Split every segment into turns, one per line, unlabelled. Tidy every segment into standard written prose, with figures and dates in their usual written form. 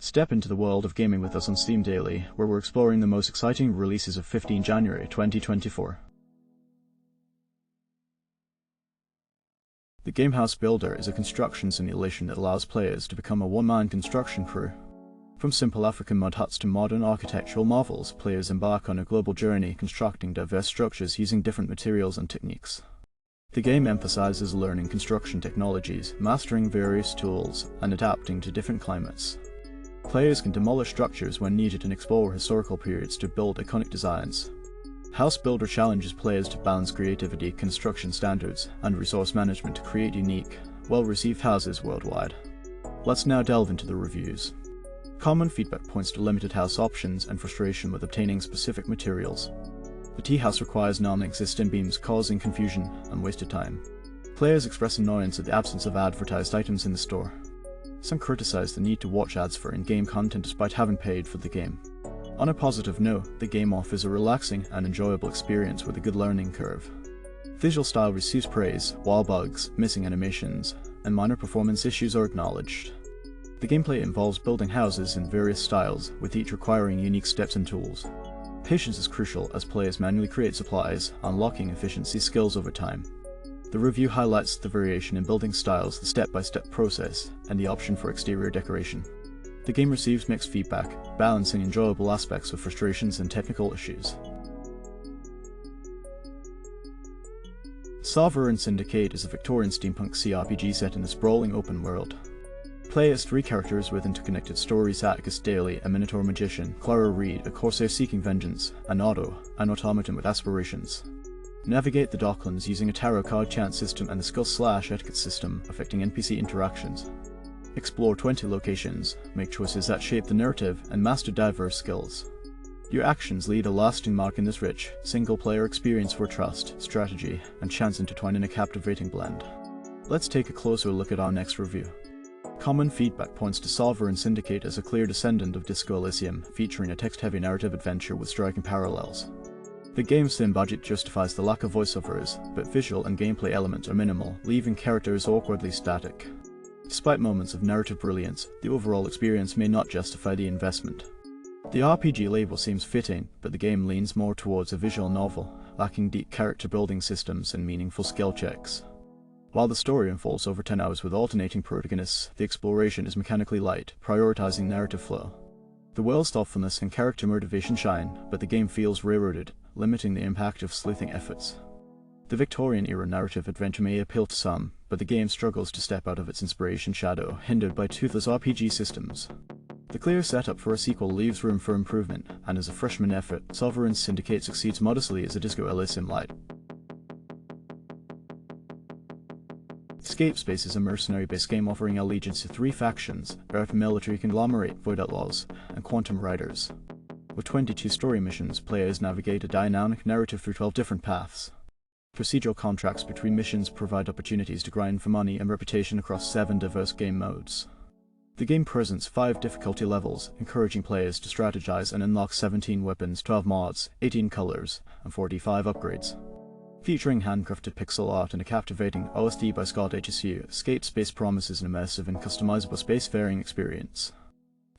Step into the world of gaming with us on Steam Daily, where we're exploring the most exciting releases of 15 January 2024. The Game House Builder is a construction simulation that allows players to become a one-man construction crew. From simple African mud huts to modern architectural marvels, players embark on a global journey constructing diverse structures using different materials and techniques. The game emphasizes learning construction technologies, mastering various tools, and adapting to different climates. Players can demolish structures when needed and explore historical periods to build iconic designs. House Builder challenges players to balance creativity, construction standards, and resource management to create unique, well-received houses worldwide. Let's now delve into the reviews. Common feedback points to limited house options and frustration with obtaining specific materials. The tea house requires non-existent beams, causing confusion and wasted time. Players express annoyance at the absence of advertised items in the store. Some criticize the need to watch ads for in-game content despite having paid for the game. On a positive note, the game offers a relaxing and enjoyable experience with a good learning curve. Visual style receives praise, while bugs, missing animations, and minor performance issues are acknowledged. The gameplay involves building houses in various styles, with each requiring unique steps and tools. Patience is crucial as players manually create supplies, unlocking efficiency skills over time. The review highlights the variation in building styles, the step-by-step process, and the option for exterior decoration. The game receives mixed feedback, balancing enjoyable aspects with frustrations and technical issues. Sovereign Syndicate is a Victorian steampunk CRPG set in a sprawling open world. Play as three characters with interconnected stories: Atticus Daly, a Minotaur magician; Clara Reed, a corsair seeking vengeance; and Otto, an automaton with aspirations. Navigate the Docklands using a tarot card chant system and the skill/etiquette system affecting NPC interactions. Explore 20 locations, make choices that shape the narrative, and master diverse skills. Your actions lead a lasting mark in this rich, single-player experience where trust, strategy, and chance intertwine in a captivating blend. Let's take a closer look at our next review. Common feedback points to Sovereign Syndicate as a clear descendant of Disco Elysium, featuring a text-heavy narrative adventure with striking parallels. The game's thin budget justifies the lack of voiceovers, but visual and gameplay elements are minimal, leaving characters awkwardly static. Despite moments of narrative brilliance, the overall experience may not justify the investment. The RPG label seems fitting, but the game leans more towards a visual novel, lacking deep character building systems and meaningful skill checks. While the story unfolds over 10 hours with alternating protagonists, the exploration is mechanically light, prioritizing narrative flow. The world's thoughtfulness and character motivation shine, but the game feels railroaded, limiting the impact of sleuthing efforts. The Victorian-era narrative adventure may appeal to some, but the game struggles to step out of its inspiration shadow, hindered by toothless RPG systems. The clear setup for a sequel leaves room for improvement, and as a freshman effort, Sovereign Syndicate succeeds modestly as a Disco Elysium light. Escape Space is a mercenary-based game offering allegiance to three factions: Earth Military Conglomerate, Void Outlaws, and Quantum Riders. With 22 story missions, players navigate a dynamic narrative through 12 different paths. Procedural contracts between missions provide opportunities to grind for money and reputation across 7 diverse game modes. The game presents 5 difficulty levels, encouraging players to strategize and unlock 17 weapons, 12 mods, 18 colors, and 45 upgrades. Featuring handcrafted pixel art and a captivating OST by Scott HSU, Escape Space promises an immersive and customizable spacefaring experience.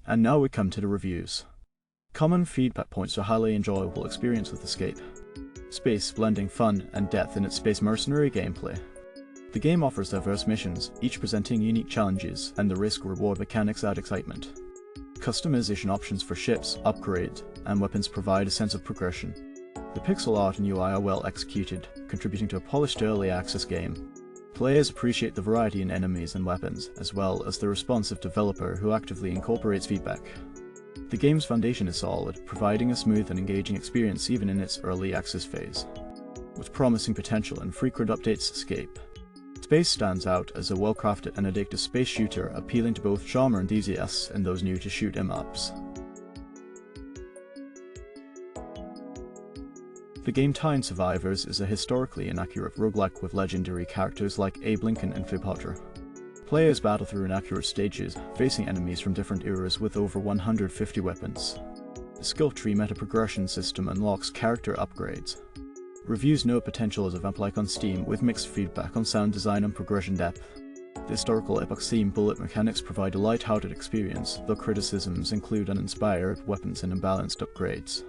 And now we come to the reviews. Common feedback points to a highly enjoyable experience with Escape Space, blending fun and depth in its space mercenary gameplay. The game offers diverse missions, each presenting unique challenges, and the risk-reward mechanics add excitement. Customization options for ships, upgrades, and weapons provide a sense of progression. The pixel art and UI are well executed, contributing to a polished early access game. Players appreciate the variety in enemies and weapons, as well as the responsive developer who actively incorporates feedback. The game's foundation is solid, providing a smooth and engaging experience even in its early access phase. With promising potential and frequent updates, Escape Space stands out as a well-crafted and addictive space shooter, appealing to both genre enthusiasts and those new to shoot 'em ups. The game Time Survivors is a historically inaccurate roguelike with legendary characters like Abe Lincoln and Cleopatra. Players battle through inaccurate stages, facing enemies from different eras with over 150 weapons. The skill tree meta progression system unlocks character upgrades. Reviews note potential as a vamp-like on Steam, with mixed feedback on sound design and progression depth. The historical epoch-themed bullet mechanics provide a light-hearted experience, though criticisms include uninspired weapons and imbalanced upgrades.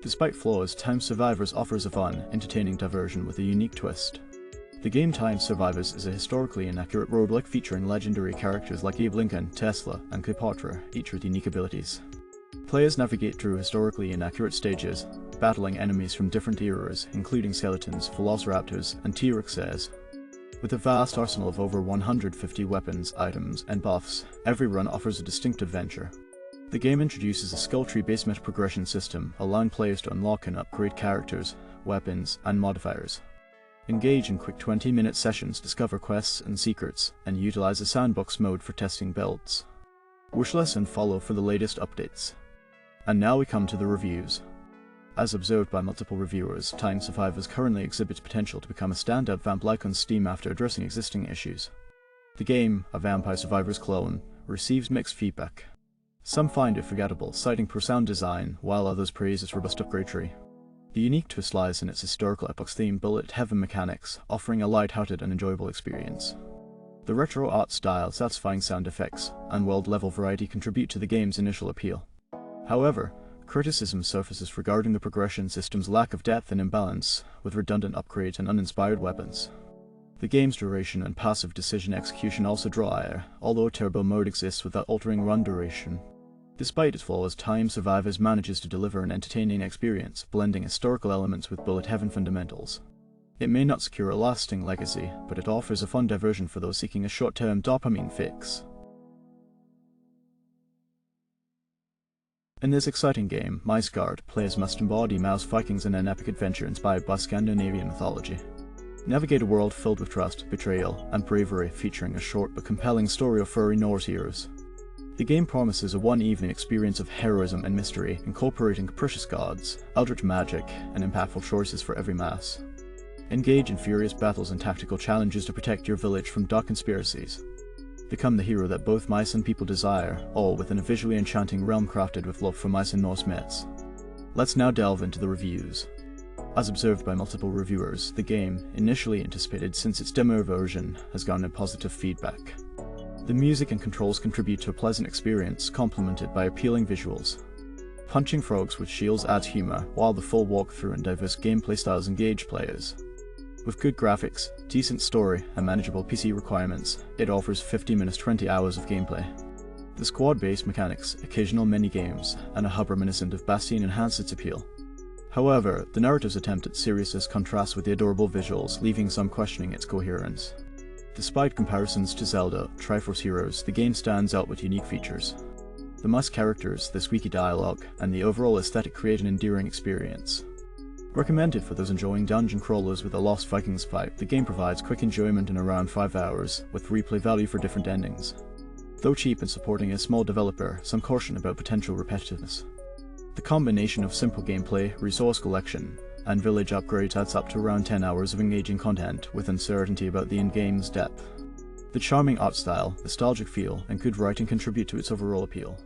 Despite flaws, Time Survivors offers a fun, entertaining diversion with a unique twist. The game Time Survivors is a historically inaccurate roguelike featuring legendary characters like Abe Lincoln, Tesla, and Cleopatra, each with unique abilities. Players navigate through historically inaccurate stages, battling enemies from different eras, including skeletons, velociraptors, and T-Rexes. With a vast arsenal of over 150 weapons, items, and buffs, every run offers a distinct adventure. The game introduces a skill tree-based meta progression system, allowing players to unlock and upgrade characters, weapons, and modifiers. Engage in quick 20-minute sessions, discover quests and secrets, and utilize a sandbox mode for testing builds. Wishlist and follow for the latest updates. And now we come to the reviews. As observed by multiple reviewers, Time Survivors currently exhibits potential to become a standout vamp-like on Steam after addressing existing issues. The game, a Vampire Survivors clone, receives mixed feedback. Some find it forgettable, citing poor sound design, while others praise its robust upgrade tree. The unique twist lies in its historical epoch-themed bullet-heaven mechanics, offering a light-hearted and enjoyable experience. The retro art style, satisfying sound effects, and world-level variety contribute to the game's initial appeal. However, criticism surfaces regarding the progression system's lack of depth and imbalance, with redundant upgrades and uninspired weapons. The game's duration and passive decision execution also draw ire, although a turbo mode exists without altering run duration. Despite its flaws, Time Survivors manages to deliver an entertaining experience, blending historical elements with bullet-heaven fundamentals. It may not secure a lasting legacy, but it offers a fun diversion for those seeking a short-term dopamine fix. In this exciting game, MiceGard, players must embody mouse Vikings in an epic adventure inspired by Scandinavian mythology. Navigate a world filled with trust, betrayal, and bravery, featuring a short but compelling story of furry Norse heroes. The game promises a one-evening experience of heroism and mystery, incorporating capricious gods, eldritch magic, and impactful choices for every mass. Engage in furious battles and tactical challenges to protect your village from dark conspiracies. Become the hero that both mice and people desire, all within a visually enchanting realm crafted with love for mice and Norse myths. Let's now delve into the reviews. As observed by multiple reviewers, the game, initially anticipated since its demo version, has garnered positive feedback. The music and controls contribute to a pleasant experience, complemented by appealing visuals. Punching frogs with shields adds humor, while the full walkthrough and diverse gameplay styles engage players. With good graphics, decent story, and manageable PC requirements, it offers 50 minutes 20 hours of gameplay. The squad-based mechanics, occasional mini-games, and a hub reminiscent of Bastion enhance its appeal. However, the narrative's attempt at seriousness contrasts with the adorable visuals, leaving some questioning its coherence. Despite comparisons to Zelda, Triforce Heroes, the game stands out with unique features. The must characters, the squeaky dialogue, and the overall aesthetic create an endearing experience. Recommended for those enjoying dungeon crawlers with a Lost Vikings vibe, the game provides quick enjoyment in around 5 hours, with replay value for different endings. Though cheap and supporting a small developer, some caution about potential repetitiveness. The combination of simple gameplay, resource collection, and village upgrades adds up to around 10 hours of engaging content, with uncertainty about the in-game's depth. The charming art style, nostalgic feel, and good writing contribute to its overall appeal.